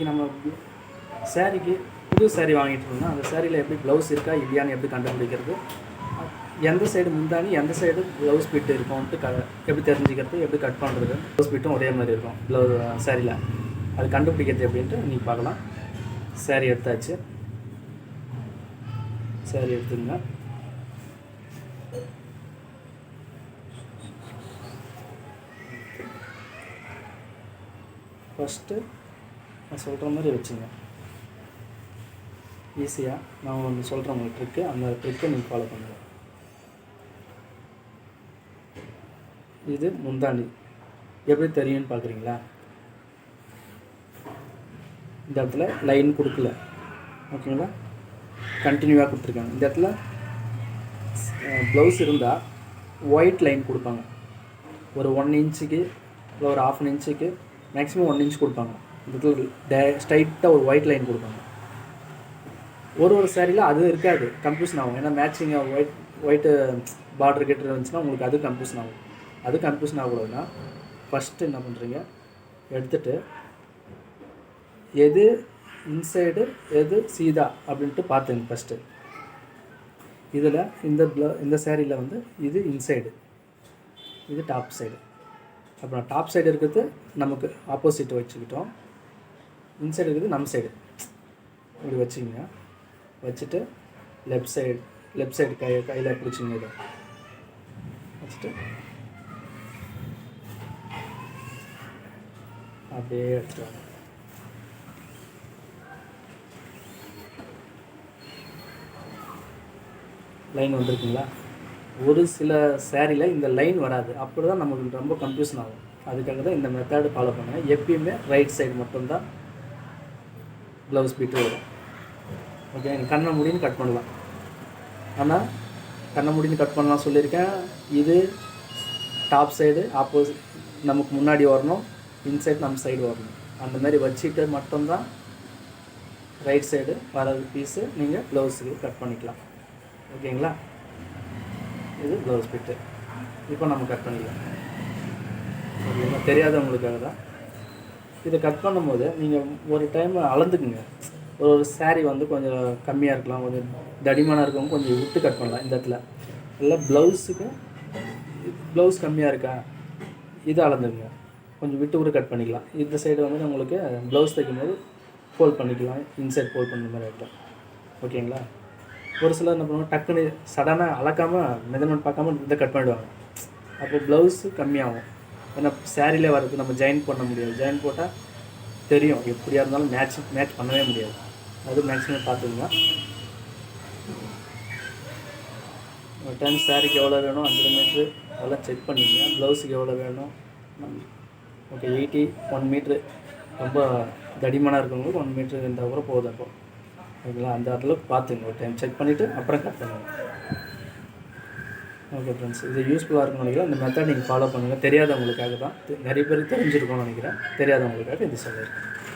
இன்றைக்கி நம்ம சாரீக்கு புது சாரீ வாங்கிட்டு இருந்தோம்னா அந்த சாரியில் எப்படி ப்ளவுஸ் இருக்கா இல்லையான்னு எப்படி கண்டுபிடிக்கிறது, எந்த சைடு முந்தானி எந்த சைடு ப்ளவுஸ் பிட்டு இருக்கும்ன்ட்டு எப்படி தெரிஞ்சுக்கிறது, எப்படி கட் பண்ணுறது, ப்ளவுஸ் பிட்டும் ஒரே மாதிரி இருக்கும் சாரியில், அது கண்டுபிடிக்கிறது எப்படின்ட்டு நீங்கள் பார்க்கலாம். சாரீ எடுத்தாச்சு. சாரீ எடுத்துங்க. ஃபஸ்ட்டு நான் சொல்கிற மாதிரி வச்சுங்க. ஈஸியாக நான் ஒன்று சொல்கிறேன் உங்களுக்கு ட்ரிக்கு, அந்த ட்ரிக்கை நீங்கள் ஃபாலோ பண்ணுங்கள். இது முந்தாண்டி எப்படி தெரியும்னு பார்க்குறீங்களா? இந்த இடத்துல லைன் கொடுக்கல, ஓகேங்களா, கண்டினியூவாக கொடுத்துருக்காங்க. இந்த இடத்துல ப்ளவுஸ் இருந்தால் ஒயிட் லைன் கொடுப்பாங்க. ஒரு 1 இன்ச்சுக்கு இல்லை ஒரு 1/2 இன்ச்சுக்கு மேக்ஸிமம் 1 இன்ச் கொடுப்பாங்க. இந்த இடத்துல ஸ்ட்ரைட்டாக ஒரு ஒயிட் லைன் கொடுப்பாங்க. ஒரு சாரியில் அது இருக்காது, கன்ஃபியூஷன் ஆகும். ஏன்னா மேட்சிங்காக ஒயிட்டு பார்டர் கிட்ட இருந்துச்சுன்னா உங்களுக்கு அது கன்ஃபியூஷன் ஆகும். அது கன்ஃபியூஷன் ஆகக்கூடாதுன்னா ஃபஸ்ட்டு என்ன பண்ணுறீங்க, எடுத்துகிட்டு எது இன்சைடு எது சீதா அப்படின்ட்டு பார்த்துங்க. ஃபஸ்ட்டு இதில் இந்த சாரியில் வந்து இது இன்சைடு, இது டாப் சைடு. அப்புறம் டாப் சைடு இருக்கிறது நமக்கு ஆப்போசிட் வச்சுக்கிட்டோம், இன்சைடு இருக்கிறது நம்ம சைடு. இப்படி வச்சுங்க. வச்சுட்டு லெஃப்ட் சைடு கையில் பிடிச்சிங்க. இதை வச்சுட்டு அப்படியே எடுத்துட்டு வாங்க. லைன் வந்துருக்குங்களா? ஒரு சில சாரியில் இந்த லைன் வராது, அப்படி தான் நமக்கு ரொம்ப கன்ஃபியூஷன் ஆகும். அதுக்காக தான் இந்த மெத்தடு ஃபாலோ பண்ணுங்கள். எப்பயுமே ரைட் சைடு மட்டும்தான் ப்ளவுஸ் பீட்டு வரும். ஓகே, கண்ணை முடின்னு கட் பண்ணலாம். ஆனால் கண்ணை முடின்னு கட் பண்ணலாம் சொல்லியிருக்கேன். இது டாப் சைடு ஆப்போசிட் நமக்கு முன்னாடி வரணும், இன்சைட் நம்ம சைடு வரணும். அந்த மாதிரி வச்சுட்டு மட்டும்தான் ரைட் சைடு வர பீஸு நீங்கள் ப்ளவுஸுக்கு கட் பண்ணிக்கலாம். ஓகேங்களா? இது ப்ளவுஸ் பிட்டு. இப்போ நம்ம கட் பண்ணிக்கலாம். ஓகேங்களா? தெரியாதவங்களுக்காக தான் இதை கட் பண்ணும்போது நீங்கள் ஒரு டைம் அளந்துக்குங்க. ஒரு சாரீ வந்து கொஞ்சம் கம்மியாக இருக்கலாம், கொஞ்சம் தடிமனாக இருக்கவங்க கொஞ்சம் விட்டு கட் பண்ணலாம். இந்த இடத்துல இல்லை ப்ளவுஸுக்கு ப்ளவுஸ் கம்மியாக இருக்கா, இதை அளந்துங்க, கொஞ்சம் விட்டு விட்டு கட் பண்ணிக்கலாம். இந்த சைடு வந்து உங்களுக்கு ப்ளவுஸ் தைக்கும்போது ஃபோல்ட் பண்ணிக்கலாம், இன்சைட் ஃபோல்ட் பண்ணுற மாதிரி இருக்கலாம். ஓகேங்களா? ஒரு சிலர் என்ன பண்ணுவாங்க, டக்குன்னு சடனாக அளக்காமல் மெஷர்மெண்ட் பார்க்காம இதை கட் பண்ணிவிடுவாங்க. அப்போ ப்ளவுஸு கம்மியாகும். ஏன்னா சாரிலே வர்றது நம்ம ஜாயின் பண்ண முடியாது. ஜாயின் போட்டால் தெரியும், எப்படியா இருந்தாலும் மேட்ச் பண்ணவே முடியாது. அது மேக்ஸிமம் பார்த்துக்குங்க. ஒரு டைம் சாரிக்கு எவ்வளோ வேணும் 5 மீட்ரு அதெல்லாம் செக் பண்ணிங்க. ப்ளவுஸுக்கு எவ்வளோ வேணும், ஓகே 1 மீட்ரு ரொம்ப தடிமனாக இருக்கவங்களுக்கு 1 மீட்ரு இருந்தால் கூட போதும். அப்போ ஓகேங்களா? அந்த அளவுக்கு பார்த்துங்க. ஒரு டைம் செக் பண்ணிவிட்டு அப்புறம் கட் பண்ணுங்கள். ஓகே ஃப்ரெண்ட்ஸ், இது யூஸ்ஃபுல்லாக இருக்கும்னு நினைக்கிறேன். இந்த மெத்தட் நீங்கள் ஃபாலோ பண்ணுங்கள். தெரியாதவங்களுக்காக தான், நிறைய பேருக்கு தெரிஞ்சிருக்கும்னு நினைக்கிறேன். தெரியாதவங்களுக்காக இது சொல்லியிருக்கேன்.